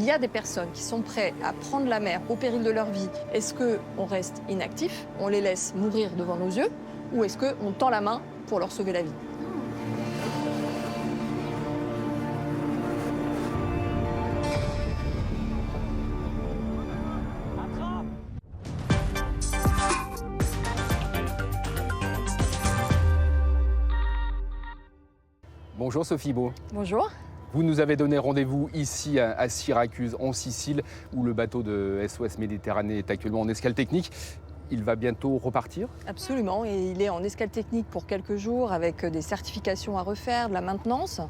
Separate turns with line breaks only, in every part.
y a des personnes qui sont prêtes à prendre la mer au péril de leur vie, est-ce qu'on reste inactif, on les laisse mourir devant nos yeux, ou est-ce qu'on tend la main pour leur sauver la vie?
Bonjour Sophie Beau.
Bonjour.
Vous nous avez donné rendez-vous ici à Syracuse, en Sicile, où le bateau de SOS Méditerranée est actuellement en escale technique. Il va bientôt repartir?
Absolument, et il est en escale technique pour quelques jours avec des certifications à refaire, de la maintenance,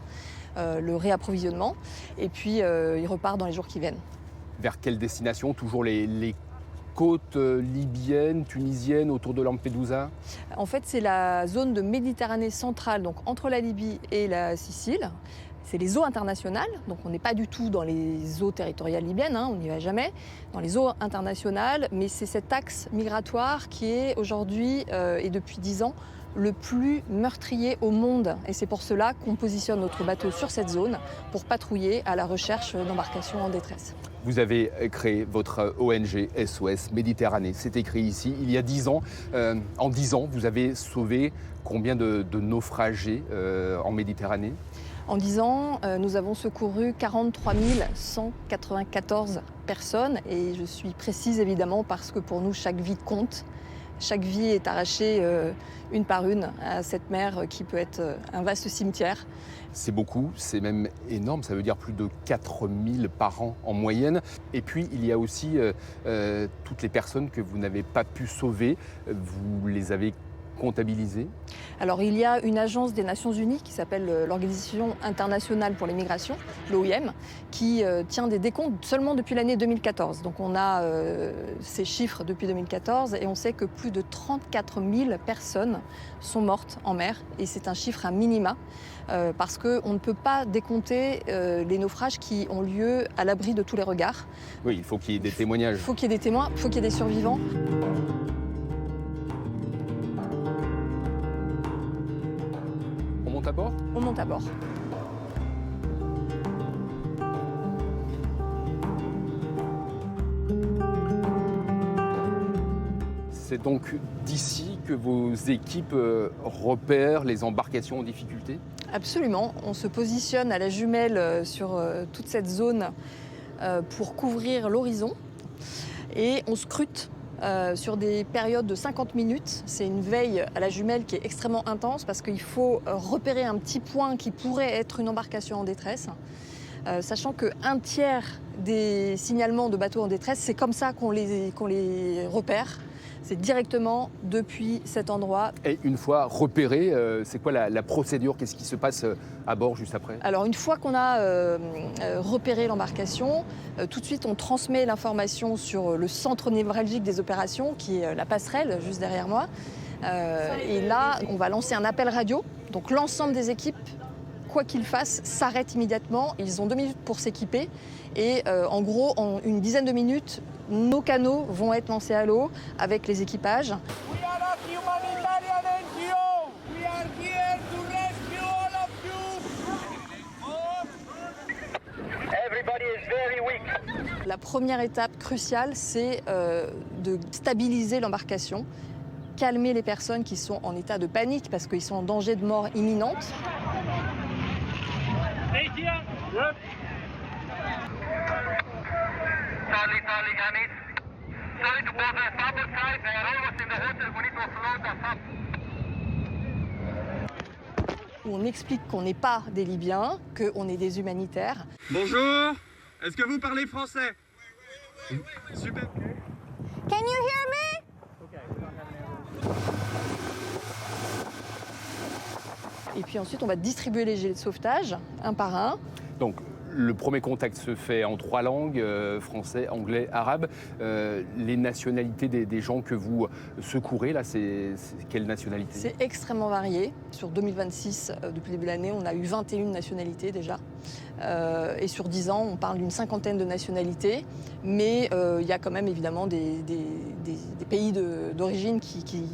le réapprovisionnement, et puis il repart dans les jours qui viennent.
Vers quelle destination? Toujours les côtes libyennes, tunisiennes, autour de Lampedusa?
En fait, c'est la zone de Méditerranée centrale, donc entre la Libye et la Sicile. C'est les eaux internationales, donc on n'est pas du tout dans les eaux territoriales libyennes, on n'y va jamais, dans les eaux internationales, mais c'est cet axe migratoire qui est aujourd'hui, et depuis 10 ans, le plus meurtrier au monde. Et c'est pour cela qu'on positionne notre bateau sur cette zone pour patrouiller à la recherche d'embarcations en détresse.
Vous avez créé votre ONG SOS Méditerranée. C'est écrit ici, il y a 10 ans. En 10 ans, vous avez sauvé combien de naufragés en Méditerranée?
En 10 ans, nous avons secouru 43 194 personnes. Et je suis précise évidemment parce que pour nous, chaque vie compte. Chaque vie est arrachée une par une à cette mer qui peut être un vaste cimetière.
C'est beaucoup, c'est même énorme, ça veut dire plus de 4000 par an en moyenne. Et puis il y a aussi toutes les personnes que vous n'avez pas pu sauver, vous les avez comptabilisées?
Alors il y a une agence des Nations Unies qui s'appelle l'Organisation internationale pour les migrations, l'OIM, qui tient des décomptes seulement depuis l'année 2014. Donc on a ces chiffres depuis 2014 et on sait que plus de 34 000 personnes sont mortes en mer et c'est un chiffre à minima parce qu'on ne peut pas décompter les naufrages qui ont lieu à l'abri de tous les regards.
Oui, il faut qu'il y ait des témoignages.
Il faut qu'il y ait des témoins, il faut qu'il y ait des survivants.
On monte à bord?
On monte à bord.
C'est donc d'ici que vos équipes repèrent les embarcations en difficulté?
Absolument. On se positionne à la jumelle sur toute cette zone pour couvrir l'horizon et on scrute sur des périodes de 50 minutes. C'est une veille à la jumelle qui est extrêmement intense parce qu'il faut repérer un petit point qui pourrait être une embarcation en détresse. Sachant qu'un tiers des signalements de bateaux en détresse, c'est comme ça qu'on les repère. C'est directement depuis cet endroit.
Et une fois repéré, c'est quoi la procédure? Qu'est-ce qui se passe à bord juste après?
Alors une fois qu'on a repéré l'embarcation, tout de suite on transmet l'information sur le centre névralgique des opérations, qui est la passerelle juste derrière moi. Et là, on va lancer un appel radio. Donc l'ensemble des équipes, quoi qu'ils fassent, s'arrêtent immédiatement. Ils ont 2 minutes pour s'équiper. Et en gros, en une dizaine de minutes, nos canots vont être lancés à l'eau avec les équipages.
We are a humanitarian NGO. We are here to rescue all of you. Everybody is very weak.
La première étape cruciale, c'est de stabiliser l'embarcation, calmer les personnes qui sont en état de panique parce qu'ils sont en danger de mort imminente.
Charlie, Gamis. Sorry to bother. Starboard side, they are almost in the water. We need to offload us up.
Où on explique qu'on n'est pas des Libyens, qu'on est des humanitaires.
Bonjour, est-ce que vous parlez français? Super.
Can you hear me?
Et puis ensuite, on va distribuer les gilets de sauvetage, un par un.
Donc, le premier contact se fait en 3 langues, français, anglais, arabe. Les nationalités des gens que vous secourez, là, c'est quelle nationalité?
C'est extrêmement varié. Sur 2026, depuis le début de l'année, on a eu 21 nationalités déjà. Et sur 10 ans, on parle d'une 50aine de nationalités. Mais il y a quand même évidemment des pays d'origine qui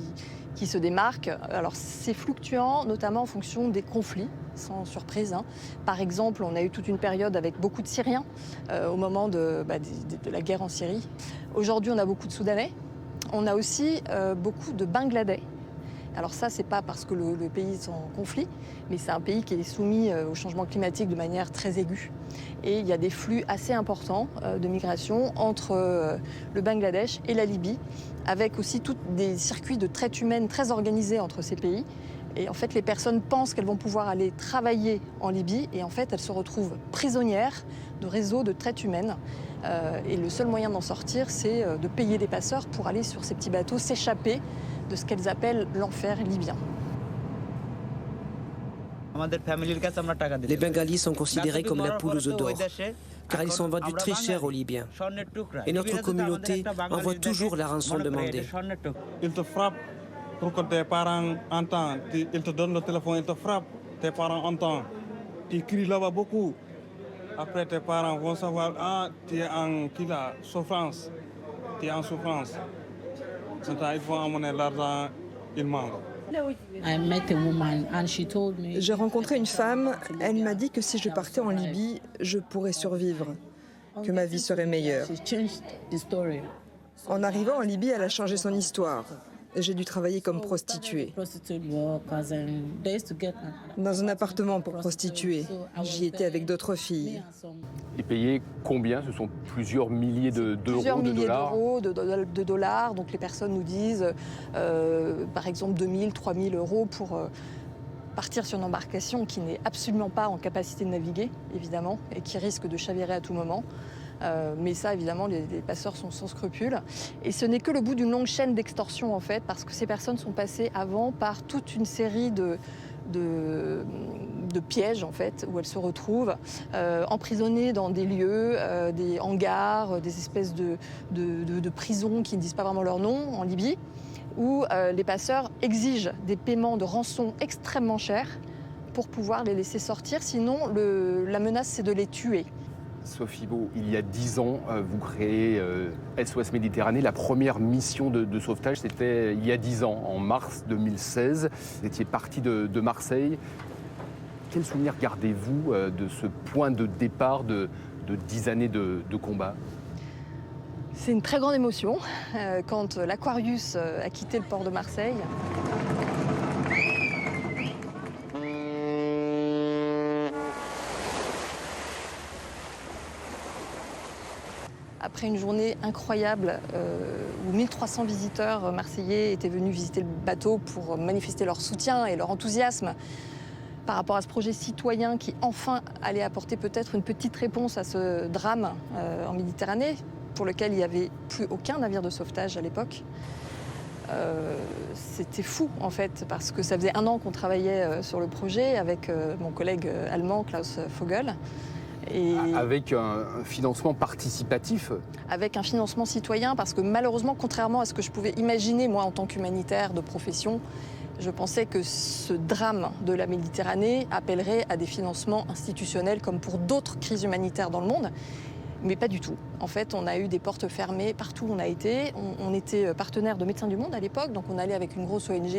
qui se démarquent. Alors c'est fluctuant, notamment en fonction des conflits, sans surprise. Par exemple, on a eu toute une période avec beaucoup de Syriens au moment de la guerre en Syrie. Aujourd'hui, on a beaucoup de Soudanais. On a aussi beaucoup de Bangladais. Alors ça, c'est pas parce que le pays est en conflit, mais c'est un pays qui est soumis au changement climatique de manière très aiguë. Et il y a des flux assez importants de migration entre le Bangladesh et la Libye, avec aussi tous des circuits de traite humaine très organisés entre ces pays. Et en fait, les personnes pensent qu'elles vont pouvoir aller travailler en Libye, et en fait, elles se retrouvent prisonnières de réseaux de traite humaine. Et le seul moyen d'en sortir, c'est de payer des passeurs pour aller sur ces petits bateaux, s'échapper de ce qu'elles appellent l'enfer libyen.
Les Bengalis sont considérés comme la poule aux œufs d'or, car ils sont vendus très cher aux Libyens. Et notre communauté envoie toujours la rançon demandée.
Ils te frappent pour que tes parents entendent. Ils te donnent le téléphone, ils te frappent, tes parents entendent. Tu cries là-bas beaucoup. Après, tes parents vont savoir, tu es en souffrance. Tu es en souffrance. Maintenant, il faut emmener l'argent, il manque.
J'ai rencontré une femme, elle m'a dit que si je partais en Libye, je pourrais survivre, que ma vie serait meilleure. En arrivant en Libye, elle a changé son histoire. J'ai dû travailler comme prostituée. Dans un appartement pour prostituées. J'y étais avec d'autres filles.
Et payer combien? Ce sont plusieurs milliers d'euros,
plusieurs milliers
d'euros,
de dollars. Donc les personnes nous disent, par exemple, 2 000, 3 000 euros pour partir sur une embarcation qui n'est absolument pas en capacité de naviguer, évidemment, et qui risque de chavirer à tout moment. Mais ça, évidemment, les passeurs sont sans scrupules. Et ce n'est que le bout d'une longue chaîne d'extorsion, en fait, parce que ces personnes sont passées avant par toute une série de pièges, en fait, où elles se retrouvent emprisonnées dans des lieux, des hangars, des espèces de prisons qui ne disent pas vraiment leur nom, en Libye, où les passeurs exigent des paiements de rançon extrêmement chers pour pouvoir les laisser sortir. Sinon, la menace, c'est de les tuer.
Sophie Beau, il y a 10 ans, vous créez SOS Méditerranée. La première mission de sauvetage, c'était il y a 10 ans, en mars 2016. Vous étiez parti de Marseille. Quel souvenir gardez-vous de ce point de départ de 10 années de combat?
C'est une très grande émotion quand l'Aquarius a quitté le port de Marseille. Après une journée incroyable où 1300 visiteurs marseillais étaient venus visiter le bateau pour manifester leur soutien et leur enthousiasme par rapport à ce projet citoyen qui enfin allait apporter peut-être une petite réponse à ce drame en Méditerranée, pour lequel il n'y avait plus aucun navire de sauvetage à l'époque. C'était fou en fait, parce que ça faisait 1 an qu'on travaillait sur le projet avec mon collègue allemand Klaus Vogel.
Et avec un financement participatif?
Avec un financement citoyen, parce que malheureusement, contrairement à ce que je pouvais imaginer moi en tant qu'humanitaire de profession, je pensais que ce drame de la Méditerranée appellerait à des financements institutionnels comme pour d'autres crises humanitaires dans le monde. Mais pas du tout. En fait, on a eu des portes fermées partout où on a été. On était partenaire de Médecins du Monde à l'époque, donc on allait avec une grosse ONG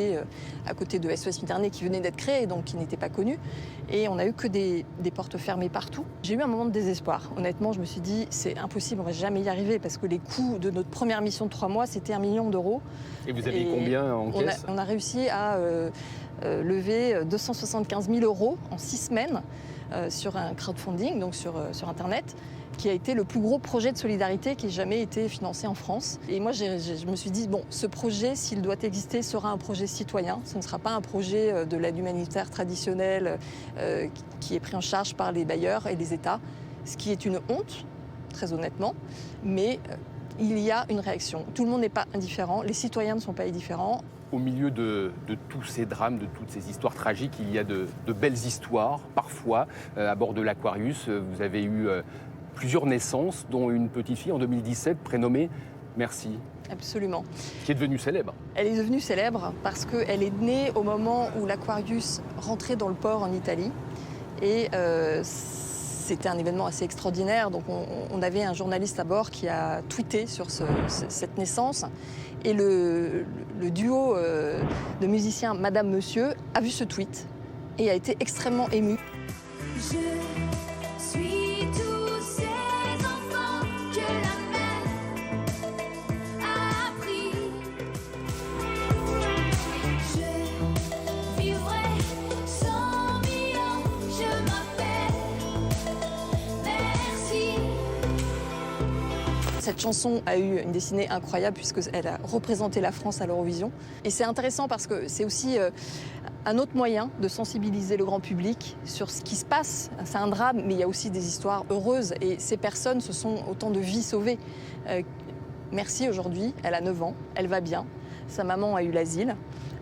à côté de SOS Méditerranée qui venait d'être créée, donc qui n'était pas connue. Et on a eu que des portes fermées partout. J'ai eu un moment de désespoir. Honnêtement, je me suis dit, c'est impossible, on va jamais y arriver, parce que les coûts de notre première mission de 3 mois, c'était 1 million d'euros.
Et vous aviez combien en caisse?
On a réussi à lever 275 000 euros en 6 semaines sur un crowdfunding, donc sur Internet, qui a été le plus gros projet de solidarité qui ait jamais été financé en France. Et moi, je me suis dit, bon, ce projet, s'il doit exister, sera un projet citoyen. Ce ne sera pas un projet de l'aide humanitaire traditionnelle qui est pris en charge par les bailleurs et les États, ce qui est une honte, très honnêtement, mais il y a une réaction. Tout le monde n'est pas indifférent, les citoyens ne sont pas indifférents.
Au milieu de tous ces drames, de toutes ces histoires tragiques, il y a de belles histoires, parfois. À bord de l'Aquarius, vous avez eu plusieurs naissances, dont une petite fille en 2017 prénommée Merci.
Absolument.
Qui est devenue célèbre.
Elle est devenue célèbre parce qu'elle est née au moment où l'Aquarius rentrait dans le port en Italie. Et c'était un événement assez extraordinaire. Donc on avait un journaliste à bord qui a tweeté sur cette naissance. Et le duo de musiciens Madame Monsieur a vu ce tweet et a été extrêmement ému.
Je suis tous ces enfants que la mer a pris. Je vivrai 100 000 ans, je m'appelle Merci.
Cette chanson a eu une destinée incroyable puisqu'elle a représenté la France à l'Eurovision. Et c'est intéressant parce que c'est aussi un autre moyen de sensibiliser le grand public sur ce qui se passe. C'est un drame, mais il y a aussi des histoires heureuses. Et ces personnes, ce sont autant de vies sauvées. Merci aujourd'hui, elle a 9 ans, elle va bien. Sa maman a eu l'asile.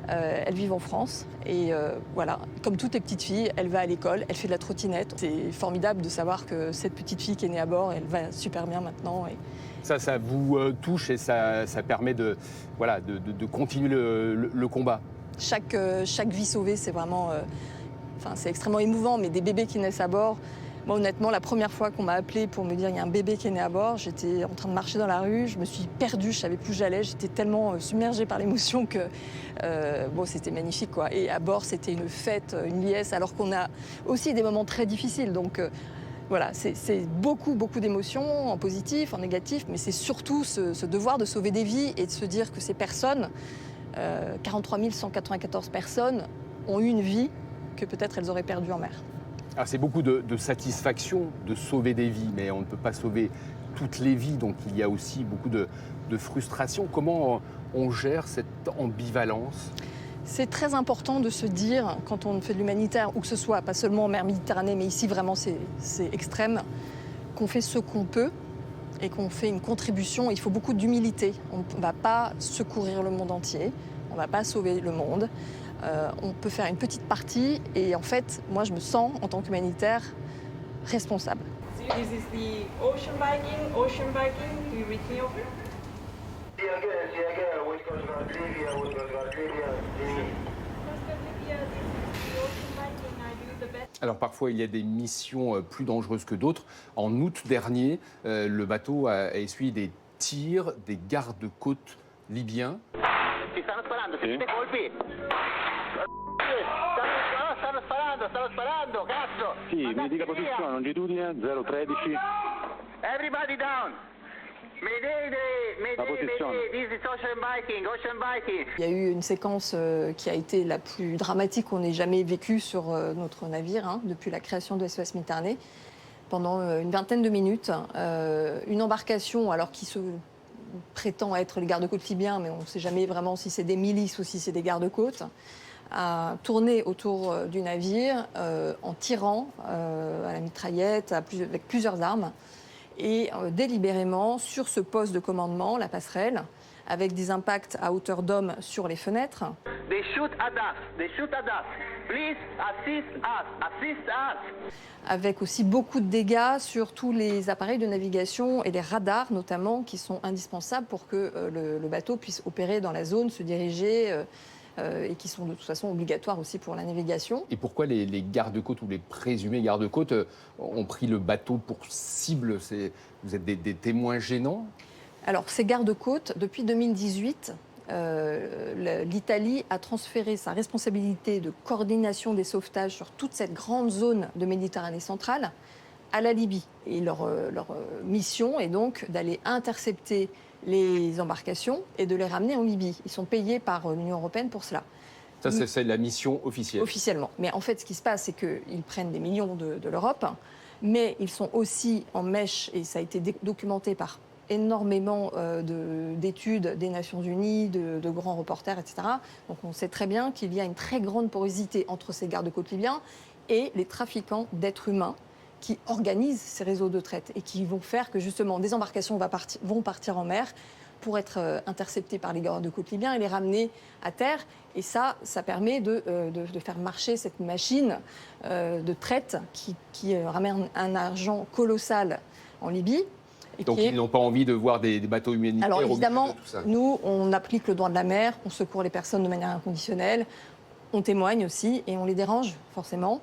Elles vivent en France et voilà, comme toutes les petites filles, elle va à l'école, elle fait de la trottinette. C'est formidable de savoir que cette petite fille qui est née à bord, elle va super bien maintenant. Et...
Ça vous touche et ça permet de continuer le combat.
Chaque vie sauvée, c'est vraiment... c'est extrêmement émouvant, mais des bébés qui naissent à bord... Moi, honnêtement, la première fois qu'on m'a appelée pour me dire qu'il y a un bébé qui est né à bord, j'étais en train de marcher dans la rue, je me suis perdue, je savais plus où j'allais, j'étais tellement submergée par l'émotion que c'était magnifique, quoi. Et à bord, c'était une fête, une liesse, alors qu'on a aussi des moments très difficiles. Donc voilà, c'est beaucoup d'émotions, en positif, en négatif, mais c'est surtout ce devoir de sauver des vies et de se dire que ces personnes, 43 194 personnes, ont eu une vie que peut-être elles auraient perdue en mer.
Alors c'est beaucoup de satisfaction de sauver des vies, mais on ne peut pas sauver toutes les vies, donc il y a aussi beaucoup de frustration. Comment on gère cette ambivalence ?
C'est très important de se dire, quand on fait de l'humanitaire, où que ce soit, pas seulement en mer Méditerranée, mais ici vraiment c'est extrême, qu'on fait ce qu'on peut et qu'on fait une contribution. Il faut beaucoup d'humilité. On ne va pas secourir le monde entier, on ne va pas sauver le monde. On peut faire une petite partie et en fait, moi je me sens en tant qu'humanitaire responsable.
This is the Ocean Viking, do you read me over?
Alors parfois il y a des missions plus dangereuses que d'autres. En août dernier, le bateau a essuyé des tirs des gardes-côtes libyens.
Sì, mi dica posizione, longitudine 013.
Everybody down.
Il y a eu une séquence qui a été la plus dramatique qu'on ait jamais vécue sur notre navire, depuis la création de SOS Méditerranée. Pendant une vingtaine de minutes, une embarcation, alors qui se prétend être les gardes-côtes libyens, mais on ne sait jamais vraiment si c'est des milices ou si c'est des gardes-côtes, a tourné autour du navire en tirant à la mitraillette, avec plusieurs armes. Et délibérément, sur ce poste de commandement, la passerelle, avec des impacts à hauteur d'homme sur les fenêtres.
They shoot at us. They shoot at us. Please assist us. Assist us.
Avec aussi beaucoup de dégâts sur tous les appareils de navigation et les radars notamment, qui sont indispensables pour que le bateau puisse opérer dans la zone, se diriger, et qui sont de toute façon obligatoires aussi pour la navigation.
Et pourquoi les gardes-côtes ou les présumés gardes-côtes ont pris le bateau pour cible ? Vous êtes des témoins gênants ?
Alors, ces gardes-côtes, depuis 2018, l'Italie a transféré sa responsabilité de coordination des sauvetages sur toute cette grande zone de Méditerranée centrale à la Libye. Et leur mission est donc d'aller intercepter les embarcations et de les ramener en Libye. Ils sont payés par l'Union européenne pour cela.
Ça, c'est la mission officielle.
Officiellement. Mais en fait, ce qui se passe, c'est qu'ils prennent des millions de l'Europe, mais ils sont aussi en mèche, et ça a été documenté par énormément d'études des Nations Unies, de grands reporters, etc. Donc on sait très bien qu'il y a une très grande porosité entre ces gardes-côtes libyens et les trafiquants d'êtres humains qui organisent ces réseaux de traite et qui vont faire que justement des embarcations vont partir en mer pour être interceptées par les gardes-côtes libyens et les ramener à terre. Et ça permet de faire marcher cette machine de traite qui ramène un argent colossal en Libye.
Donc ils n'ont pas envie de voir des bateaux humanitaires.
Alors évidemment,
tout ça.
Nous, on applique le droit de la mer, on secourt les personnes de manière inconditionnelle, on témoigne aussi et on les dérange forcément.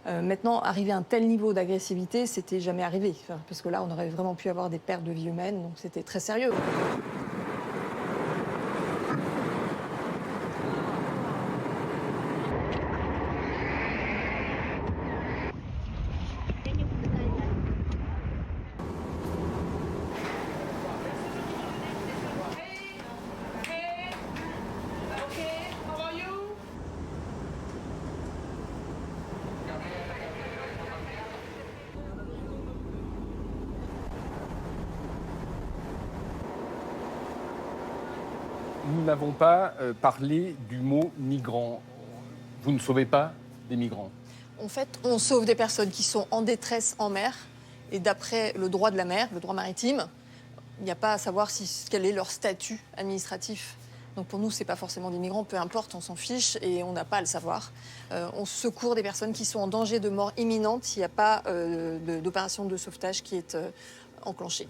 Maintenant, arriver à un tel niveau d'agressivité, c'était jamais arrivé. Enfin, parce que là, on aurait vraiment pu avoir des pertes de vie humaine, donc c'était très sérieux.
Nous n'avons pas parlé du mot migrant. Vous ne sauvez pas des migrants?
En fait, on sauve des personnes qui sont en détresse en mer. Et d'après le droit de la mer, le droit maritime, il n'y a pas à savoir quel est leur statut administratif. Donc pour nous, ce n'est pas forcément des migrants, peu importe, on s'en fiche et on n'a pas à le savoir. On secourt des personnes qui sont en danger de mort imminente s'il n'y a pas d'opération de sauvetage qui est enclenchée.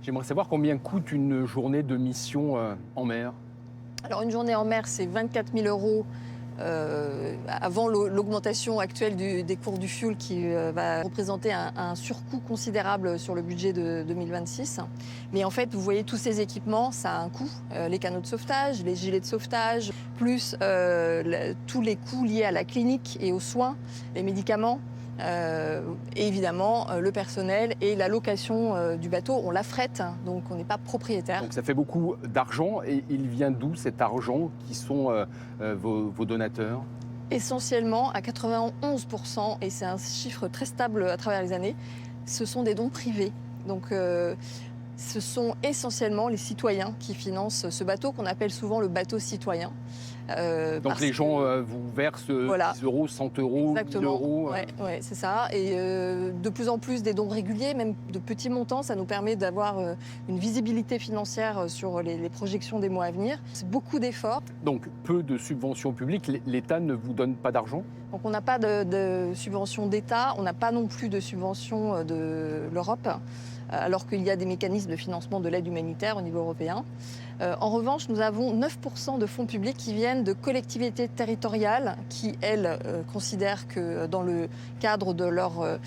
J'aimerais savoir combien coûte une journée de mission en mer.
Alors une journée en mer, c'est 24 000 € avant l'augmentation actuelle des cours du fuel qui va représenter un surcoût considérable sur le budget de 2026. Mais en fait, vous voyez, tous ces équipements, ça a un coût. Les canots de sauvetage, les gilets de sauvetage, plus tous les coûts liés à la clinique et aux soins, les médicaments. Et évidemment, le personnel et la location du bateau, on l'affrète, donc on n'est pas propriétaire.
Donc ça fait beaucoup d'argent et il vient d'où cet argent qui sont vos donateurs?
Essentiellement, à 91%, et c'est un chiffre très stable à travers les années, ce sont des dons privés. Donc ce sont essentiellement les citoyens qui financent ce bateau qu'on appelle souvent le bateau citoyen.
Donc les gens vous versent 10 €, 100 €, 1000 €.
Oui, c'est ça. Et de plus en plus des dons réguliers, même de petits montants, ça nous permet d'avoir une visibilité financière sur les projections des mois à venir. C'est beaucoup d'efforts.
Donc peu de subventions publiques, l'État ne vous donne pas d'argent?
Donc on n'a pas de subvention d'État, on n'a pas non plus de subvention de l'Europe, alors qu'il y a des mécanismes de financement de l'aide humanitaire au niveau européen. En revanche, nous avons 9% de fonds publics qui viennent de collectivités territoriales qui, elles, considèrent que dans le cadre de leurs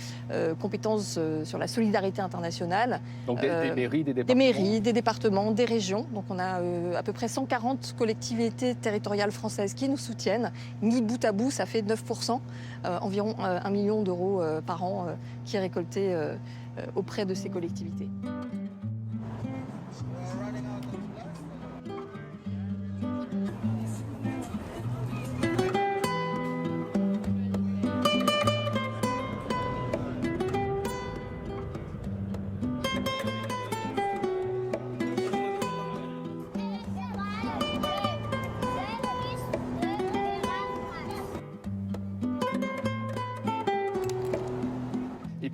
compétences sur la solidarité internationale...
Donc des mairies, des départements?
Des mairies, des départements, des régions. Donc on a à peu près 140 collectivités territoriales françaises qui nous soutiennent. Mis bout à bout, ça fait 9%, environ 1 million d'euros par an qui est récolté auprès de ces collectivités.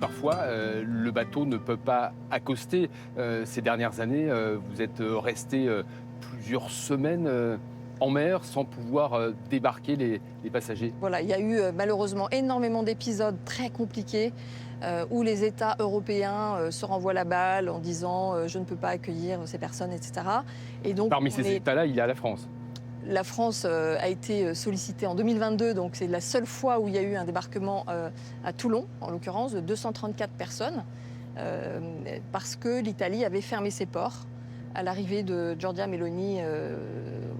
Parfois, le bateau ne peut pas accoster. Ces dernières années, vous êtes resté plusieurs semaines en mer sans pouvoir débarquer les passagers.
Voilà, il y a eu malheureusement énormément d'épisodes très compliqués où les États européens se renvoient la balle en disant je ne peux pas accueillir ces personnes, etc. Et donc,
parmi ces États-là, il y a la France.
La France a été sollicitée en 2022, donc c'est la seule fois où il y a eu un débarquement à Toulon, en l'occurrence, de 234 personnes, parce que l'Italie avait fermé ses ports à l'arrivée de Giorgia Meloni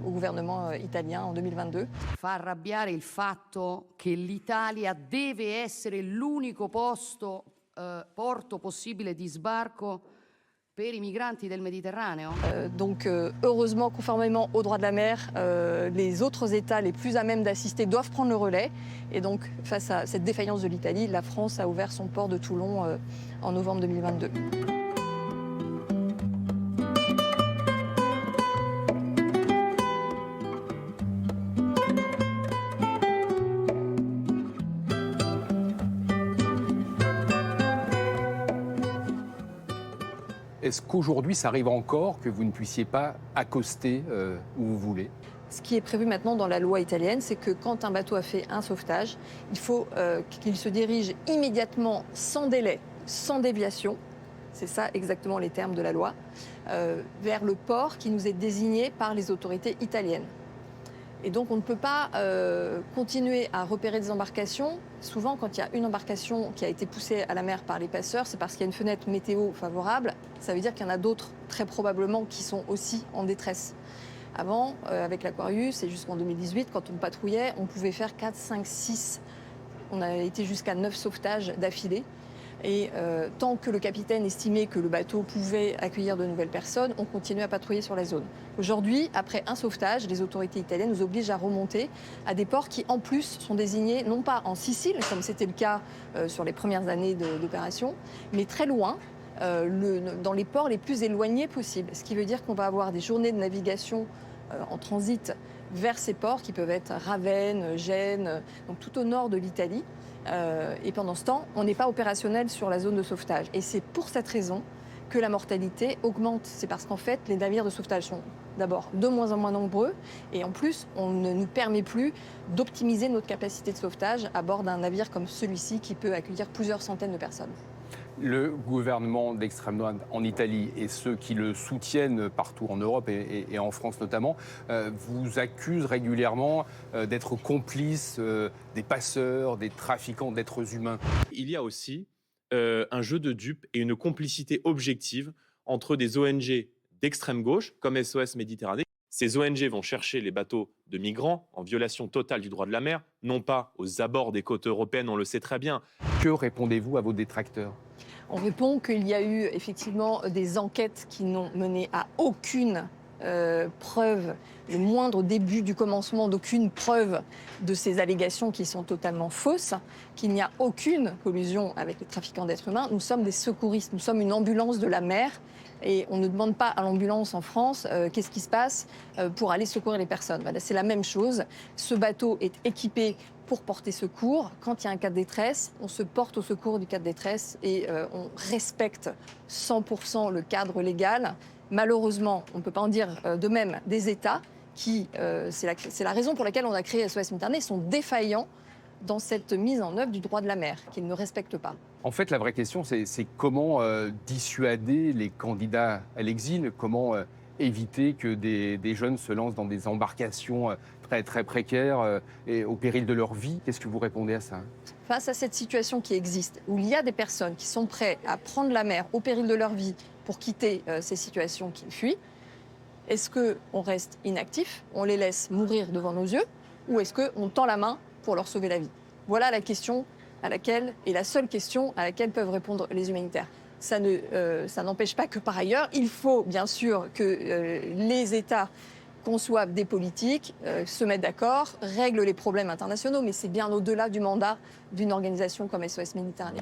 au gouvernement italien en 2022.
Fa arrabbiare il fatto che l'Italia deve essere l'unico porto possibile di sbarco per i migranti del Mediterraneo.
Donc heureusement, conformément au droit de la mer, les autres États les plus à même d'assister doivent prendre le relais. Et donc face à cette défaillance de l'Italie, la France a ouvert son port de Toulon en novembre 2022.
Est-ce qu'aujourd'hui, ça arrive encore que vous ne puissiez pas accoster où vous voulez?
Ce qui est prévu maintenant dans la loi italienne, c'est que quand un bateau a fait un sauvetage, il faut qu'il se dirige immédiatement, sans délai, sans déviation, c'est ça exactement les termes de la loi, vers le port qui nous est désigné par les autorités italiennes. Et donc on ne peut pas continuer à repérer des embarcations. Souvent, quand il y a une embarcation qui a été poussée à la mer par les passeurs, c'est parce qu'il y a une fenêtre météo favorable. Ça veut dire qu'il y en a d'autres, très probablement, qui sont aussi en détresse. Avant, avec l'Aquarius, et jusqu'en 2018, quand on patrouillait, on pouvait faire 4, 5, 6. On a été jusqu'à 9 sauvetages d'affilée. Et tant que le capitaine estimait que le bateau pouvait accueillir de nouvelles personnes, on continuait à patrouiller sur la zone. Aujourd'hui, après un sauvetage, les autorités italiennes nous obligent à remonter à des ports qui, en plus, sont désignés non pas en Sicile, comme c'était le cas sur les premières années d'opération, mais très loin, dans les ports les plus éloignés possibles. Ce qui veut dire qu'on va avoir des journées de navigation en transit vers ces ports qui peuvent être Ravenne, Gênes, donc tout au nord de l'Italie. Et pendant ce temps, on n'est pas opérationnel sur la zone de sauvetage. Et c'est pour cette raison que la mortalité augmente. C'est parce qu'en fait, les navires de sauvetage sont d'abord de moins en moins nombreux. Et en plus, on ne nous permet plus d'optimiser notre capacité de sauvetage à bord d'un navire comme celui-ci qui peut accueillir plusieurs centaines de personnes.
Le gouvernement d'extrême droite en Italie et ceux qui le soutiennent partout en Europe et en France notamment vous accusent régulièrement d'être complices des passeurs, des trafiquants d'êtres humains.
Il y a aussi un jeu de dupes et une complicité objective entre des ONG d'extrême gauche comme SOS Méditerranée. Ces ONG vont chercher les bateaux de migrants en violation totale du droit de la mer, non pas aux abords des côtes européennes, on le sait très bien.
Que répondez-vous à vos détracteurs ?
On répond qu'il y a eu effectivement des enquêtes qui n'ont mené à aucune preuve, le moindre début du commencement d'aucune preuve de ces allégations qui sont totalement fausses, qu'il n'y a aucune collusion avec les trafiquants d'êtres humains. Nous sommes des secouristes, nous sommes une ambulance de la mer et on ne demande pas à l'ambulance en France qu'est-ce qui se passe pour aller secourir les personnes. Voilà, c'est la même chose. Ce bateau est équipé pour porter secours. Quand il y a un cas de détresse, on se porte au secours du cas de détresse et on respecte 100% le cadre légal. Malheureusement, on ne peut pas en dire de même des États qui, c'est la raison pour laquelle on a créé SOS Méditerranée, sont défaillants dans cette mise en œuvre du droit de la mer, qu'ils ne respectent pas.
En fait, la vraie question, c'est comment dissuader les candidats à l'exil, comment éviter que des jeunes se lancent dans des embarcations très, très précaires et au péril de leur vie. Qu'est-ce que vous répondez à ça ?
Face à cette situation qui existe, où il y a des personnes qui sont prêtes à prendre la mer au péril de leur vie pour quitter ces situations qu'ils fuient, est-ce qu'on reste inactif, on les laisse mourir devant nos yeux, ou est-ce qu'on tend la main pour leur sauver la vie ? Voilà la question à laquelle, et la seule question à laquelle peuvent répondre les humanitaires. Ça n'empêche pas que par ailleurs, il faut bien sûr que les États conçoivent des politiques, se mettent d'accord, règlent les problèmes internationaux, mais c'est bien au-delà du mandat d'une organisation comme SOS Méditerranée.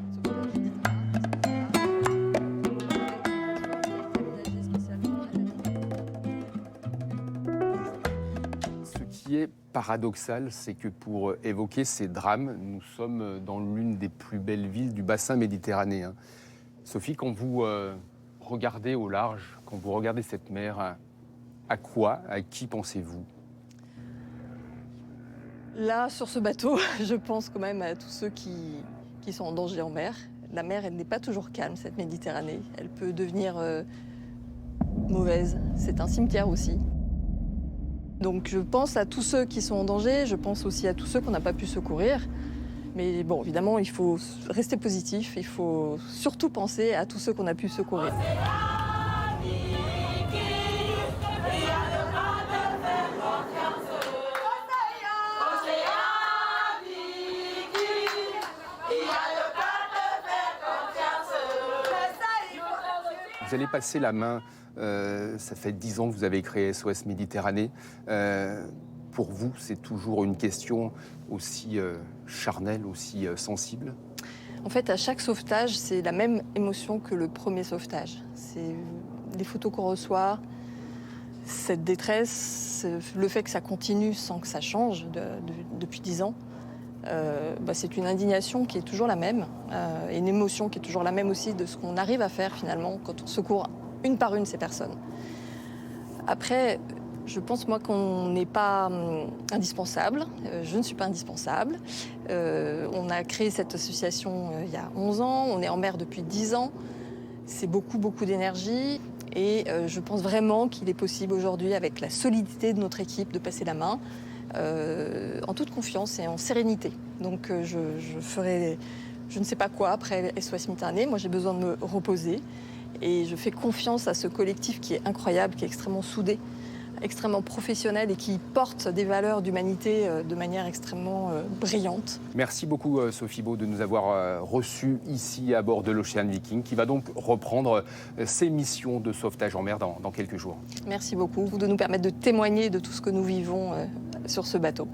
Ce qui est paradoxal, c'est que pour évoquer ces drames, nous sommes dans l'une des plus belles villes du bassin méditerranéen. Sophie, quand vous regardez au large, quand vous regardez cette mer, à quoi, à qui pensez-vous ?
Là, sur ce bateau, je pense quand même à tous ceux qui sont en danger en mer. La mer, elle n'est pas toujours calme, cette Méditerranée. Elle peut devenir mauvaise. C'est un cimetière aussi. Donc je pense à tous ceux qui sont en danger, je pense aussi à tous ceux qu'on n'a pas pu secourir. Mais bon, évidemment, il faut rester positif, il faut surtout penser à tous ceux qu'on a pu secourir.
Vous allez passer la main, ça fait 10 ans que vous avez créé SOS Méditerranée. Pour vous, c'est toujours une question aussi charnelle, aussi sensible ?
En fait, à chaque sauvetage, c'est la même émotion que le premier sauvetage. C'est les photos qu'on reçoit, cette détresse, le fait que ça continue sans que ça change depuis 10 ans. C'est une indignation qui est toujours la même, et une émotion qui est toujours la même aussi de ce qu'on arrive à faire finalement quand on secourt une par une ces personnes. Après, je pense moi qu'on n'est pas indispensable, je ne suis pas indispensable. On a créé cette association il y a 11 ans, on est en mer depuis 10 ans, c'est beaucoup d'énergie et je pense vraiment qu'il est possible aujourd'hui avec la solidité de notre équipe de passer la main. en toute confiance et en sérénité. Donc je ne sais pas quoi après SOS Méditerranée. Moi, j'ai besoin de me reposer et je fais confiance à ce collectif qui est incroyable, qui est extrêmement soudé, extrêmement professionnel et qui porte des valeurs d'humanité de manière extrêmement brillante.
Merci beaucoup Sophie Baud de nous avoir reçus ici à bord de l'Ocean Viking, qui va donc reprendre ses missions de sauvetage en mer dans quelques jours.
Merci beaucoup de nous permettre de témoigner de tout ce que nous vivons sur ce bateau.